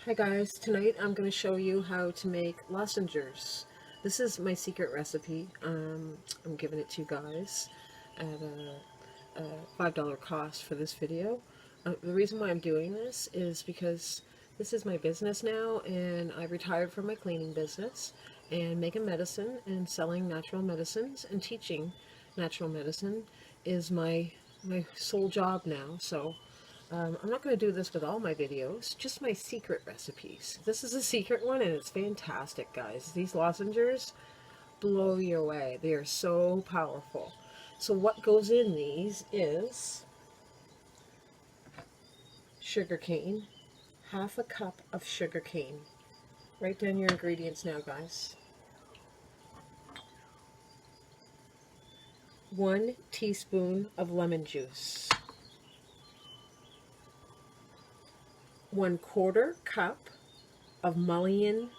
Hi guys, tonight I'm going to show you how to make lozenges. This is my secret recipe. I'm giving it to you guys at a $5 cost for this video. The reason why I'm doing this is because this is my business now, and I retired from my cleaning business, and making medicine and selling natural medicines and teaching natural medicine is my sole job now. So I'm not going to do this with all my videos, just my secret recipes. This is a secret one and it's fantastic, guys. These lozenges blow you away. They are so powerful. So what goes in these is sugar cane, half a cup of sugar cane. Write down your ingredients now, guys. 1 teaspoon of lemon juice. 1/4 cup of mullein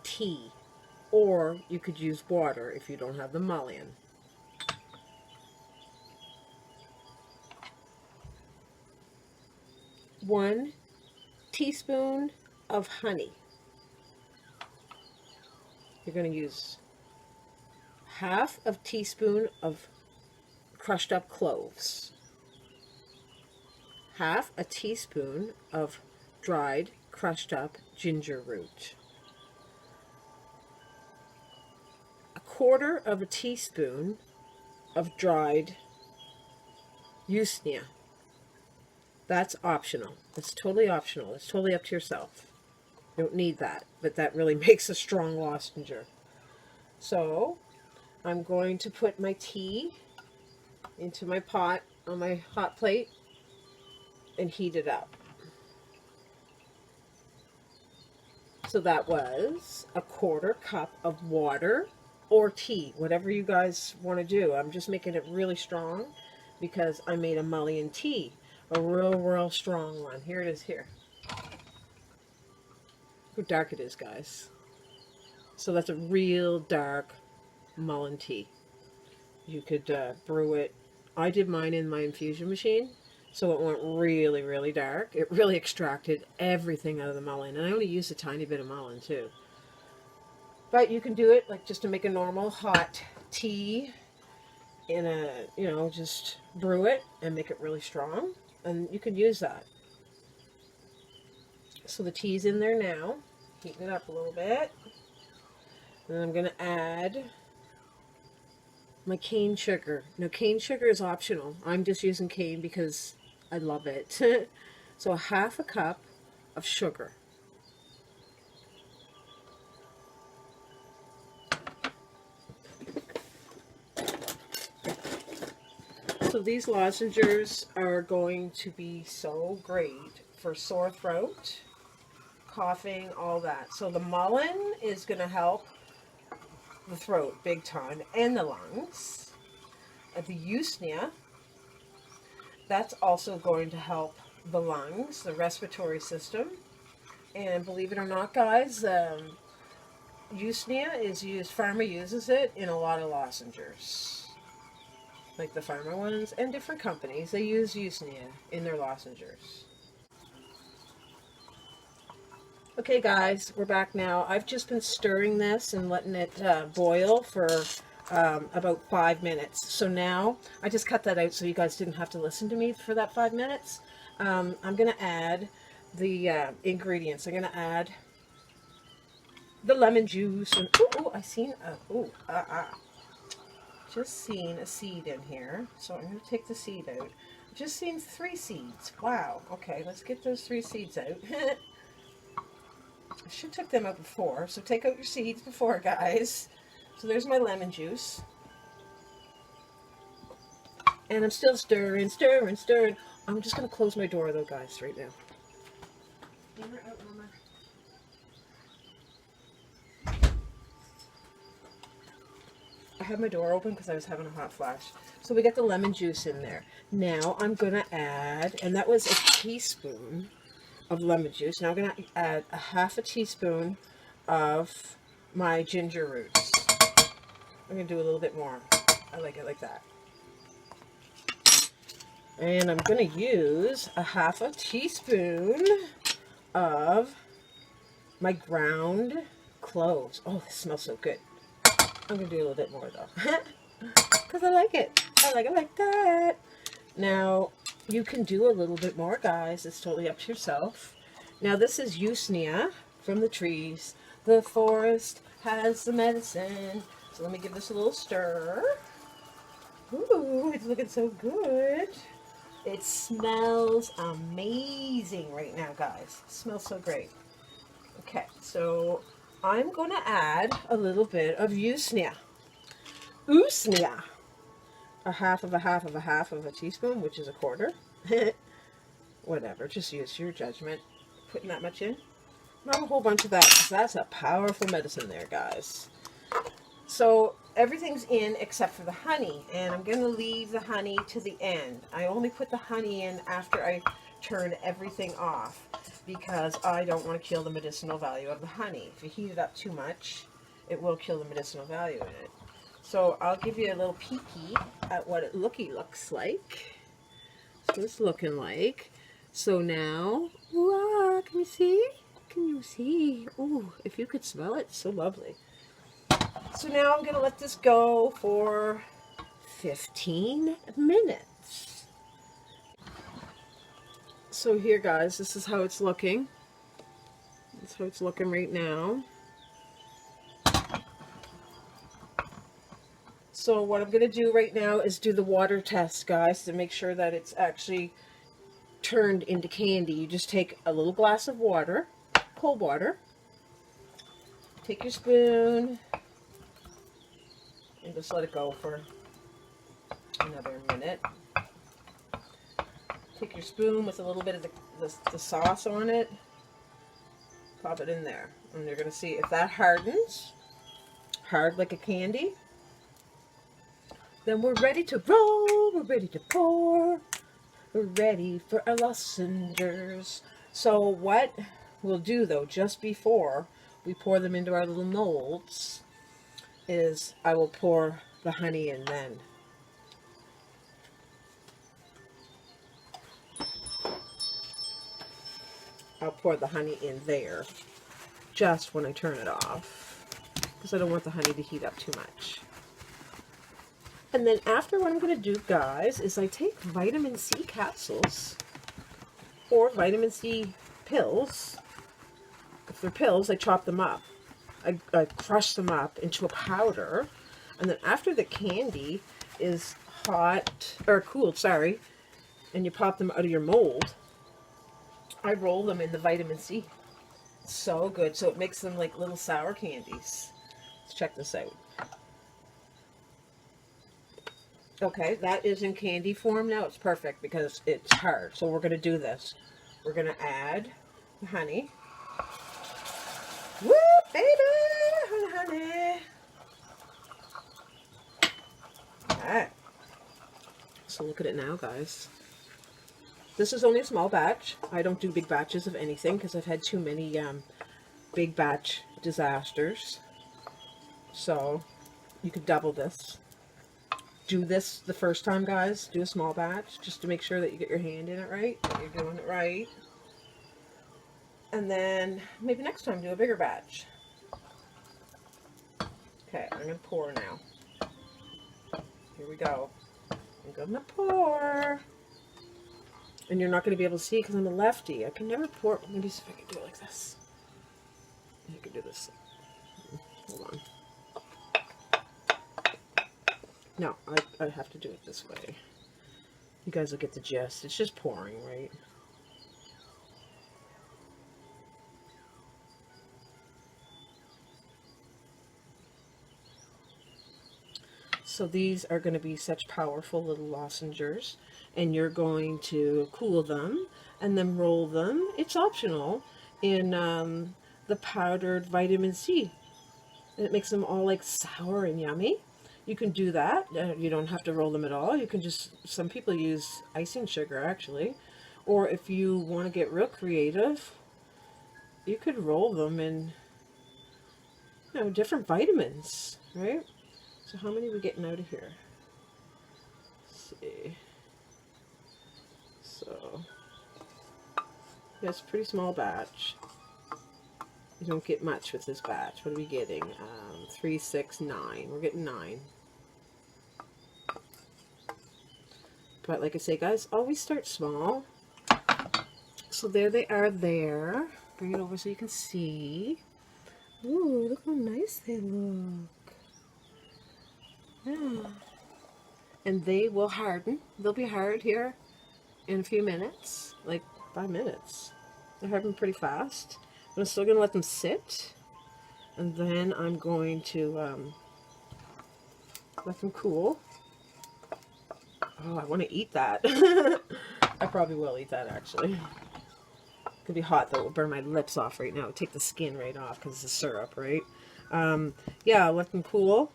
tea, or you could use water if you don't have the mullein. 1 teaspoon of honey. You're going to use half a teaspoon of crushed up cloves, half a teaspoon of dried crushed up ginger root, 1/4 of a teaspoon of dried usnea. That's optional. It's totally optional. It's totally up to yourself. You don't need that, but that really makes a strong lozenge. So I'm going to put my tea into my pot on my hot plate and heat it up. So that was 1/4 cup of water or tea, whatever you guys want to do. I'm just making it really strong because I made a mullein tea, a real strong one. Here it is here. Look how dark it is, guys. So that's a real dark mullein tea. You could brew it. I did mine in my infusion machine, so it went really dark. It really extracted everything out of the mullein, and I only used a tiny bit of mullein too. But you can do it like just to make a normal hot tea in a, just brew it and make it really strong, and you can use that. So the tea's in there now, heating it up a little bit. And I'm going to add my cane sugar. Now, cane sugar is optional. I'm just using cane because I love it. So 1/2 cup of sugar. So these lozenges are going to be so great for sore throat, coughing, all that. So the mullein is going to help the throat big time and the lungs. The usnea, that's also going to help the lungs, the respiratory system. And believe it or not, guys, usnea is used, pharma uses it in a lot of lozenges. Like the pharma ones and different companies, they use usnea in their lozenges. Okay guys, we're back now. I've just been stirring this and letting it boil for about 5 minutes. So now, I just cut that out so you guys didn't have to listen to me for that 5 minutes. I'm going to add the ingredients. I'm going to add the lemon juice. And, I seen, just seen a seed in here. So I'm going to take the seed out. Just seen 3 seeds. Wow. Okay, let's get those 3 seeds out. I should have took them out before, so take out your seeds before, guys. So there's my lemon juice. And I'm still stirring. I'm just going to close my door, though, guys, right now. I had my door open because I was having a hot flash. So we got the lemon juice in there. Now I'm going to add, and that was a teaspoon of lemon juice. Now I'm going to add 1/2 teaspoon of my ginger roots. I'm going to do a little bit more. I like it like that. And I'm going to use 1/2 teaspoon of my ground cloves. Oh, this smells so good. I'm going to do a little bit more though. Because I like it. I like it like that. Now, you can do a little bit more, guys. It's totally up to yourself. Now, this is usnea from the trees. The forest has the medicine. So let me give this a little stir. Ooh, it's looking so good. It smells amazing right now, guys. It smells so great. Okay, so I'm going to add a little bit of usnea. Usnea. A half of a teaspoon, which is a quarter. Whatever, just use your judgment. Putting that much in. Not a whole bunch of that, because that's a powerful medicine there, guys. So everything's in except for the honey, and I'm going to leave the honey to the end. I only put the honey in after I turn everything off, because I don't want to kill the medicinal value of the honey. If you heat it up too much, it will kill the medicinal value in it. So I'll give you a little peeky at what it looks like. So it's looking like. So now, wow, can you see? Can you see? Ooh, if you could smell it, so lovely. So now I'm going to let this go for 15 minutes. So here, guys, this is how it's looking. That's how it's looking right now. So what I'm going to do right now is do the water test, guys, to make sure that it's actually turned into candy. You just take a little glass of water, cold water, take your spoon, and just let it go for another minute. Take your spoon with a little bit of the sauce on it, pop it in there, and you're going to see if that hardens, hard like a candy, then we're ready to roll, we're ready to pour, we're ready for our lozenges. So what we'll do though, just before we pour them into our little molds, is I will pour the honey in then. I'll pour the honey in there just when I turn it off, because I don't want the honey to heat up too much. And then after, what I'm going to do, guys, is I take vitamin C capsules or vitamin C pills. If they're pills, I chop them up. I crush them up into a powder. And then after the candy is hot, or cooled, sorry, and you pop them out of your mold, I roll them in the vitamin C. It's so good. So it makes them like little sour candies. Let's check this out. Okay, that is in candy form now. It's perfect because it's hard. So we're going to do this. We're going to add the honey. Woo, baby! Honey. Alright. So look at it now, guys. This is only a small batch. I don't do big batches of anything because I've had too many big batch disasters. So you could double this. Do this the first time, guys. Do a small batch just to make sure that you get your hand in it right, that you're doing it right. And then maybe next time do a bigger batch. Okay, I'm going to pour now. Here we go. I'm going to pour. And you're not going to be able to see because I'm a lefty. I can never pour. Maybe see if I can do it like this. You can do this. Hold on. No, I have to do it this way. You guys will get the gist. It's just pouring, right? So these are going to be such powerful little lozenges, and you're going to cool them and then roll them. It's optional in the powdered vitamin C, and it makes them all like sour and yummy. You can do that. You don't have to roll them at all. You can just, some people use icing sugar actually, or if you want to get real creative, you could roll them in, you know, different vitamins, right? So how many are we getting out of here? Let's see. So, yeah, it's a pretty small batch. You don't get much with this batch. What are we getting? 3, 6, 9. We're getting 9. But like I say, guys, always start small. So there they are there. Bring it over so you can see. Ooh, look how nice they look. Yeah. And they will harden. They'll be hard here in a few minutes. Like 5 minutes. They're hardening pretty fast. But I'm still going to let them sit. And then I'm going to let them cool. Oh, I want to eat that. I probably will eat that, actually. It could be hot, though. It will burn my lips off right now. Take the skin right off because it's the syrup, right? Yeah, I'll let them cool.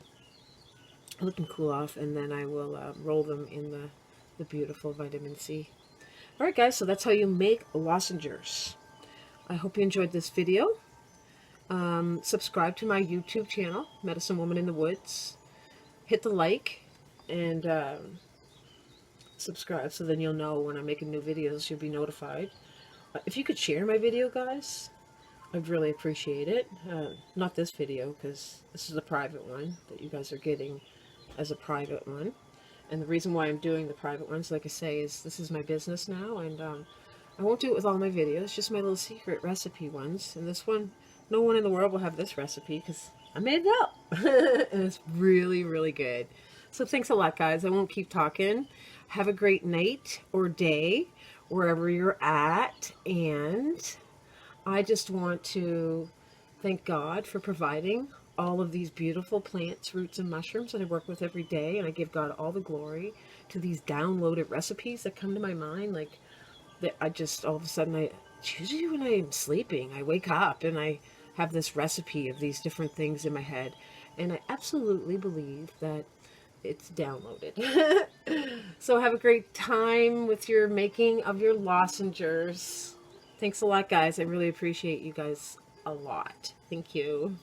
Let them cool off, and then I will roll them in the beautiful vitamin C. Alright, guys, so that's how you make lozenges. I hope you enjoyed this video. Subscribe to my YouTube channel, Medicine Woman in the Woods. Hit the like, and subscribe so then you'll know when I'm making new videos. You'll be notified. If you could share my video, guys, I'd really appreciate it. Not this video, because this is a private one that you guys are getting as a private one. And the reason why I'm doing the private ones, like I say, is this is my business now, and I won't do it with all my videos, just my little secret recipe ones. And this one, no one in the world will have this recipe, because I made it up. And it's really, really good. So thanks a lot, guys. I won't keep talking. Have a great night or day, wherever you're at. And I just want to thank God for providing all of these beautiful plants, roots, and mushrooms that I work with every day. And I give God all the glory to these downloaded recipes that come to my mind. Like, that I just, all of a sudden, it's usually when I'm sleeping, I wake up and I have this recipe of these different things in my head. And I absolutely believe that it's downloaded. So have a great time with your making of your lozenges. Thanks a lot, guys. I really appreciate you guys a lot. Thank you.